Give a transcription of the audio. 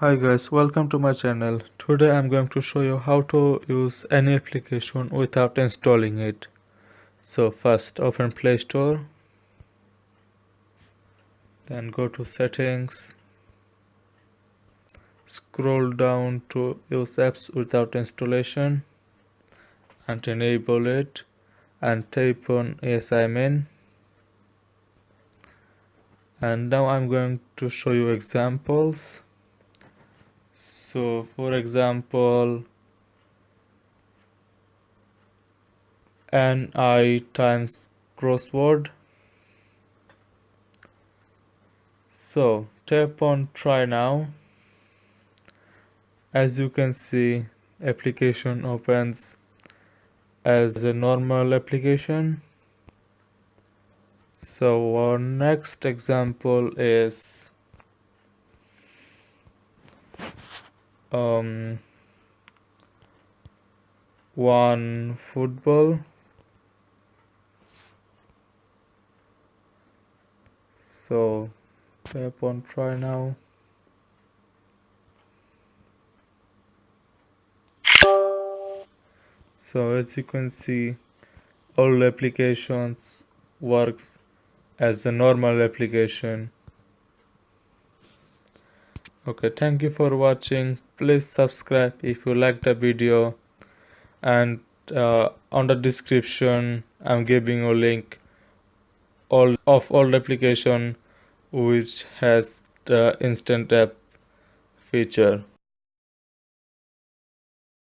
Hi guys, welcome to my channel. Today I'm going to show you how to use any application without installing it. So first open Play Store, then go to settings, scroll down to use apps without installation and enable it and type on yes I'm in. And now I'm going to show you examples. So for example, NI times crossword. So tap on try now. As you can see, application opens as a normal application. So our next example is one football. So tap on try now. So as you can see, all applications works as a normal application. Okay, thank you for watching. Please subscribe if you like the video, and on the description I'm giving a link all application which has the instant app feature.